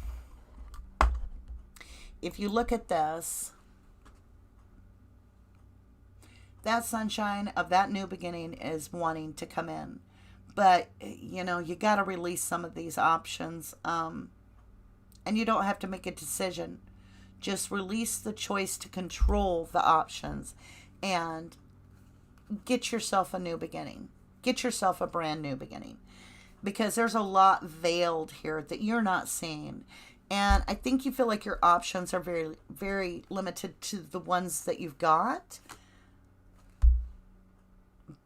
if you look at this, that sunshine of that new beginning is wanting to come in. But, you know, you got to release some of these options. And you don't have to make a decision. Just release the choice to control the options and get yourself a new beginning. Get yourself a brand new beginning. Because there's a lot veiled here that you're not seeing. And I think you feel like your options are very, very limited to the ones that you've got.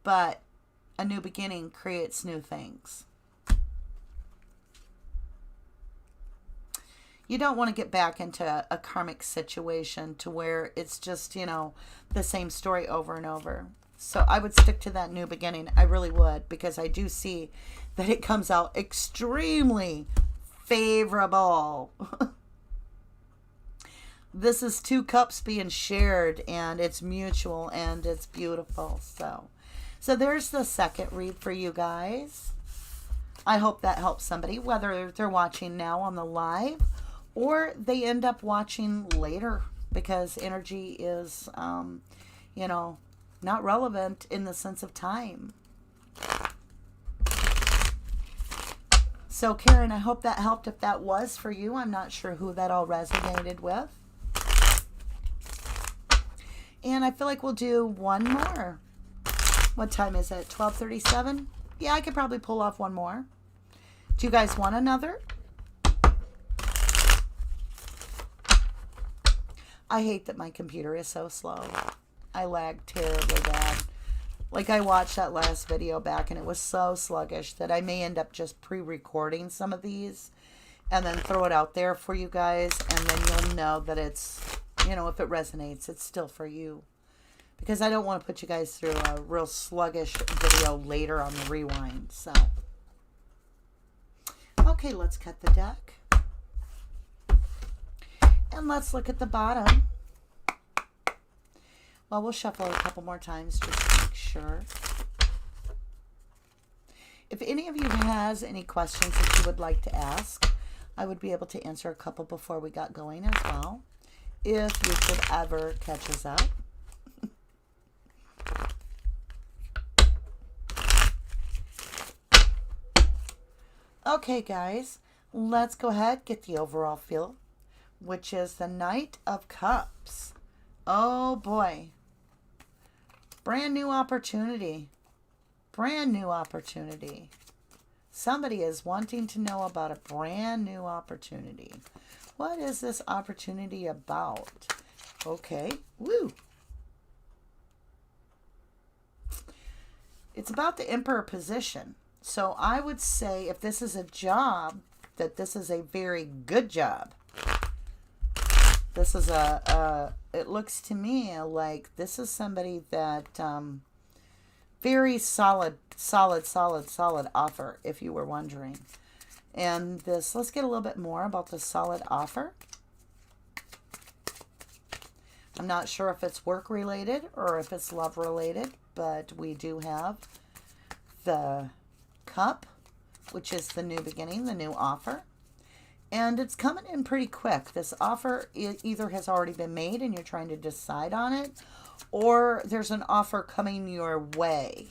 But a new beginning creates new things. You don't want to get back into a karmic situation to where it's just, you know, the same story over and over. So I would stick to that new beginning. I really would, because I do see that it comes out extremely favorable. This is 2 cups being shared, and it's mutual, and it's beautiful. So there's the second read for you guys. I hope that helps somebody, whether they're watching now on the live or they end up watching later, because energy is, you know, not relevant in the sense of time. So, Karen, I hope that helped. If that was for you, I'm not sure who that all resonated with. And I feel like we'll do one more. What time is it? 12:37? Yeah, I could probably pull off one more. Do you guys want another? I hate that my computer is so slow. I lag terribly bad. Like, I watched that last video back and it was so sluggish that I may end up just pre-recording some of these and then throw it out there for you guys, and then you'll know that it's, you know, if it resonates, it's still for you. Because I don't want to put you guys through a real sluggish video later on the rewind. So, okay, let's cut the deck. And let's look at the bottom. Well, we'll shuffle a couple more times just to make sure. If any of you has any questions that you would like to ask, I would be able to answer a couple before we got going as well, if you could ever catch us up. Okay, guys, let's go ahead, get the overall feel, which is the Knight of Cups. Oh boy. Brand new opportunity. Brand new opportunity. Somebody is wanting to know about a brand new opportunity. What is this opportunity about? Okay. Woo. It's about the Emperor position. So I would say if this is a job, that this is a very good job. This is it looks to me like this is somebody that, very solid offer, if you were wondering. And this, let's get a little bit more about the solid offer. I'm not sure if it's work related or if it's love related, but we do have the Cup, which is the new beginning, the new offer. And it's coming in pretty quick. This offer either has already been made and you're trying to decide on it, or there's an offer coming your way.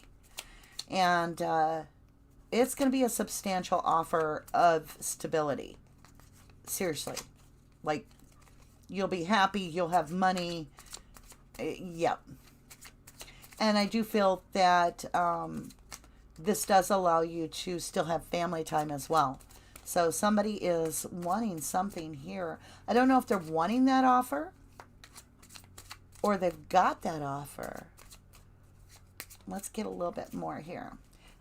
And it's going to be a substantial offer of stability. Seriously. Like, you'll be happy, you'll have money. Yep. And I do feel that this does allow you to still have family time as well. So somebody is wanting something here. I don't know if they're wanting that offer or they've got that offer. Let's get a little bit more here.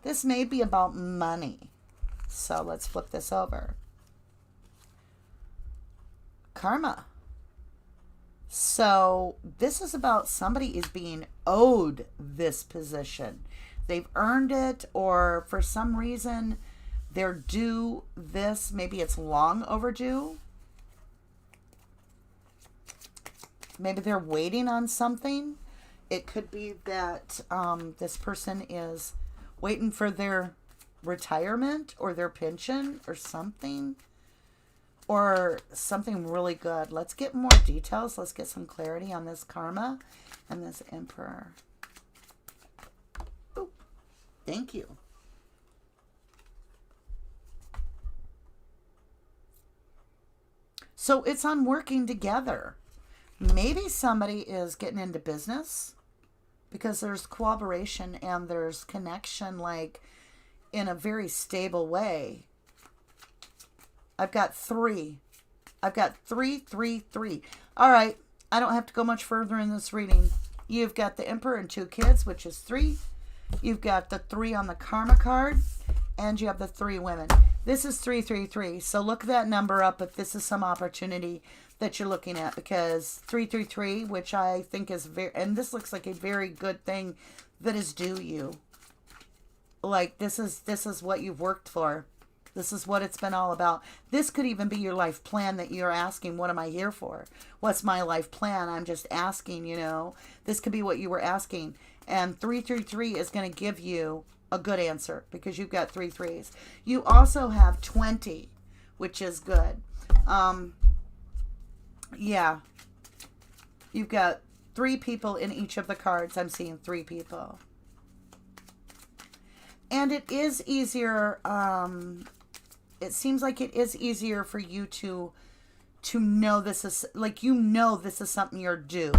This may be about money. So let's flip this over. Karma. So this is about somebody is being owed this position. They've earned it, or for some reason they're due this. Maybe it's long overdue. Maybe they're waiting on something. It could be that this person is waiting for their retirement or their pension or something. Or something really good. Let's get more details. Let's get some clarity on this karma and this emperor. Ooh, thank you. So it's on working together. Maybe somebody is getting into business because there's cooperation and there's connection, like in a very stable way. I've got 3. I've got 3, 3, 3. All right. I don't have to go much further in this reading. You've got the Emperor and 2 kids, which is 3. You've got the 3 on the Karma card. And you have the 3 women. This is 333. So look that number up if this is some opportunity that you're looking at. Because 333, which I think is very... And this looks like a very good thing that is due you. Like, this is what you've worked for. This is what it's been all about. This could even be your life plan that you're asking, what am I here for? What's my life plan? I'm just asking, you know. This could be what you were asking. And 333 is going to give you a good answer because you've got 3 3s. You also have 20, which is good. Yeah. You've got 3 people in each of the cards. I'm seeing 3 people. And it is easier... it seems like it is easier for you to know this is, like, you know, this is something you're due.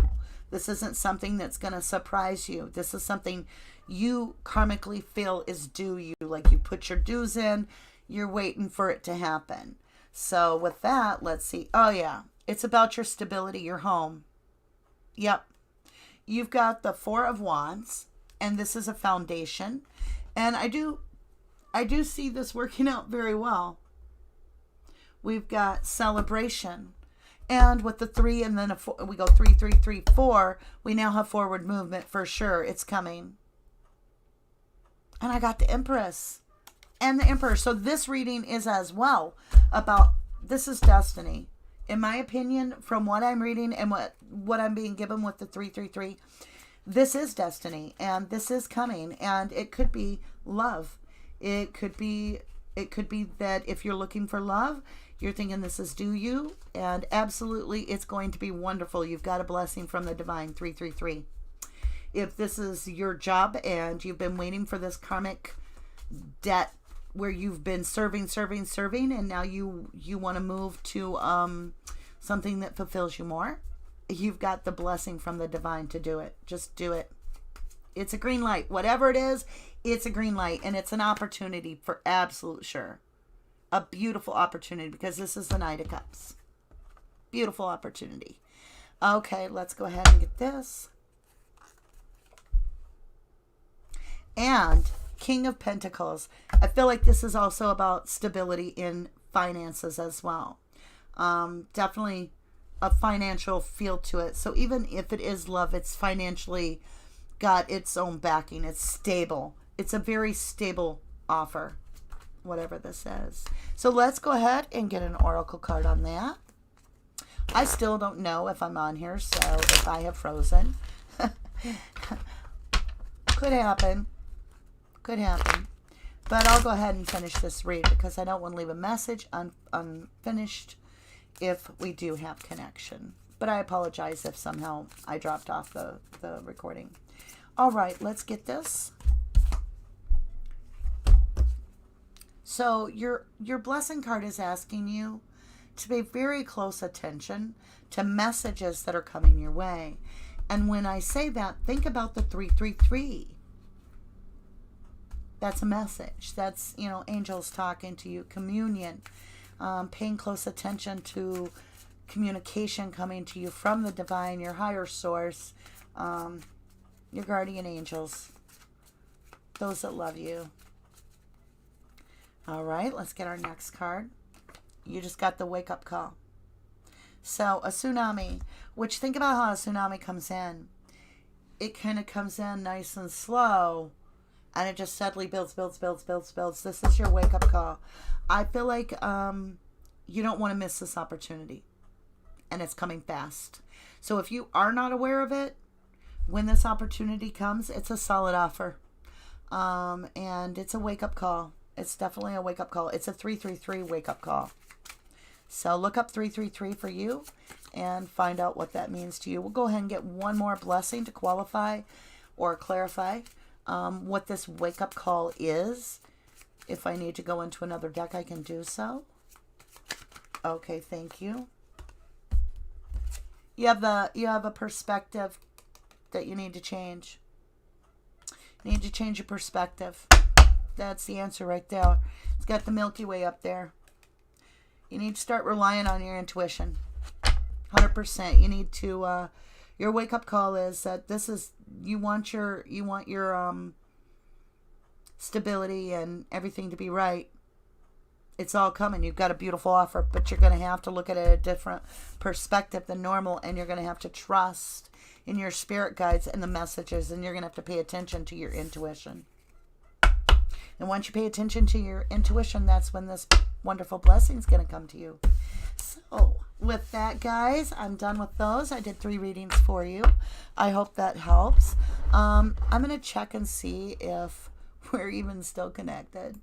This isn't something that's going to surprise you. This is something you karmically feel is due you. Like, you put your dues in, you're waiting for it to happen. So with that, let's see. Oh yeah, it's about your stability, your home. Yep. You've got the 4 of Wands, and this is a foundation. And I do see this working out very well. We've got celebration. And with the 3 and then a 4, we go 3, 3, 3, 4. We now have forward movement for sure. It's coming. And I got the Empress and the Emperor. So this reading is as well about, this is destiny. In my opinion, from what I'm reading and what I'm being given with the 3, 3, 3, this is destiny and this is coming. And it could be love. It could be that if you're looking for love, you're thinking this is due you, and absolutely it's going to be wonderful. You've got a blessing from the divine. 3, 3, 3. If this is your job and you've been waiting for this karmic debt where you've been serving, and now you want to move to something that fulfills you more, you've got the blessing from the divine to do it. Just do it. It's a green light. Whatever it is, it's a green light, and it's an opportunity for absolute sure. A beautiful opportunity because this is the Knight of Cups. Beautiful opportunity. Okay, let's go ahead and get this. And King of Pentacles. I feel like this is also about stability in finances as well. Definitely a financial feel to it. So even if it is love, it's financially got its own backing. It's stable. It's a very stable offer, whatever this is. So let's go ahead and get an oracle card on that. I still don't know if I'm on here, so if I have frozen. Could happen. Could happen. But I'll go ahead and finish this read because I don't want to leave a message unfinished if we do have connection. But I apologize if somehow I dropped off the recording. All right, let's get this. So your blessing card is asking you to pay very close attention to messages that are coming your way. And when I say that, think about the 333. That's a message. That's, you know, angels talking to you, communion, paying close attention to communication coming to you from the divine, your higher source, your guardian angels, those that love you. All right, let's get our next card. You just got the wake-up call. So a tsunami, which think about how a tsunami comes in. It kind of comes in nice and slow, and it just steadily builds. This is your wake-up call. I feel like you don't want to miss this opportunity, and it's coming fast. So if you are not aware of it, when this opportunity comes, it's a solid offer, and it's a wake-up call. It's definitely a wake-up call. It's a 333 wake-up call. So look up 333 for you and find out what that means to you. We'll go ahead and get one more blessing to qualify or clarify what this wake-up call is. If I need to go into another deck, I can do so. Okay, thank you. You have a perspective that you need to change. You need to change your perspective. That's the answer right there. It's got the Milky Way up there. You need to start relying on your intuition. 100%. You need to your wake-up call is that this is you want your stability and everything to be right. It's all coming. You've got a beautiful offer, but you're going to have to look at it at a different perspective than normal, and you're going to have to trust in your spirit guides and the messages, and you're going to have to pay attention to your intuition. And once you pay attention to your intuition, that's when this wonderful blessing is going to come to you. So with that, guys, I'm done with those. I did 3 readings for you. I hope that helps. I'm going to check and see if we're even still connected.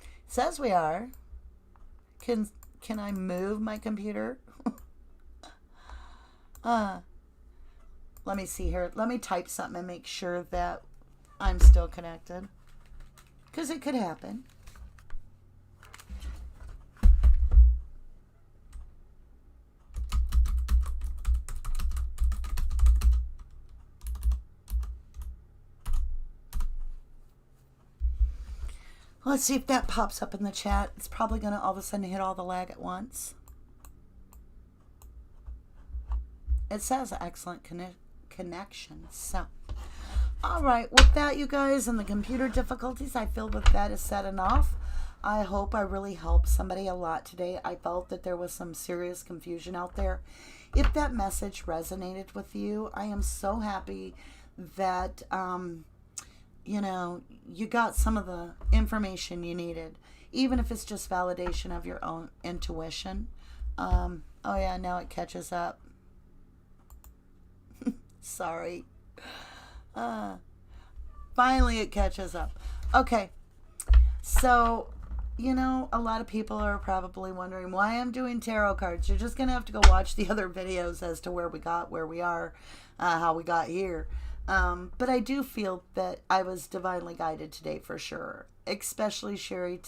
It says we are. Can I move my computer? Let me see here. Let me type something and make sure that I'm still connected. Because it could happen. Let's see if that pops up in the chat. It's probably going to all of a sudden hit all the lag at once. It says excellent connection. So, all right. With that, you guys, and the computer difficulties, I feel that that is said enough. I hope I really helped somebody a lot today. I felt that there was some serious confusion out there. If that message resonated with you, I am so happy that you got some of the information you needed, even if it's just validation of your own intuition. Oh yeah, now it catches up. Sorry. Finally it catches up. Okay. So, a lot of people are probably wondering why I'm doing tarot cards. You're just going to have to go watch the other videos as to where we are, how we got here. But I do feel that I was divinely guided today for sure. Especially, Sherry,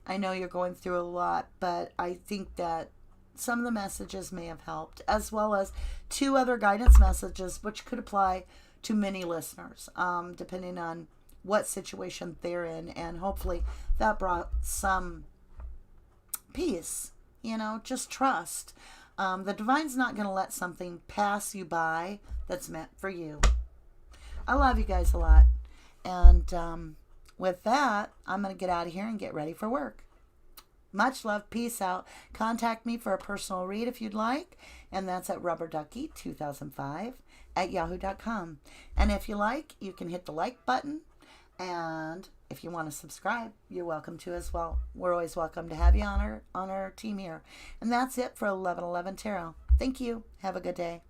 I know you're going through a lot, but I think that some of the messages may have helped, as well as 2 other guidance messages, which could apply to many listeners, depending on what situation they're in. And hopefully that brought some peace, just trust. The divine's not going to let something pass you by that's meant for you. I love you guys a lot. And with that, I'm going to get out of here and get ready for work. Much love. Peace out. Contact me for a personal read if you'd like. And that's at rubberducky2005@yahoo.com. And if you like, you can hit the like button. And if you want to subscribe, you're welcome to as well. We're always welcome to have you on our team here. And that's it for 1111 Tarot. Thank you. Have a good day.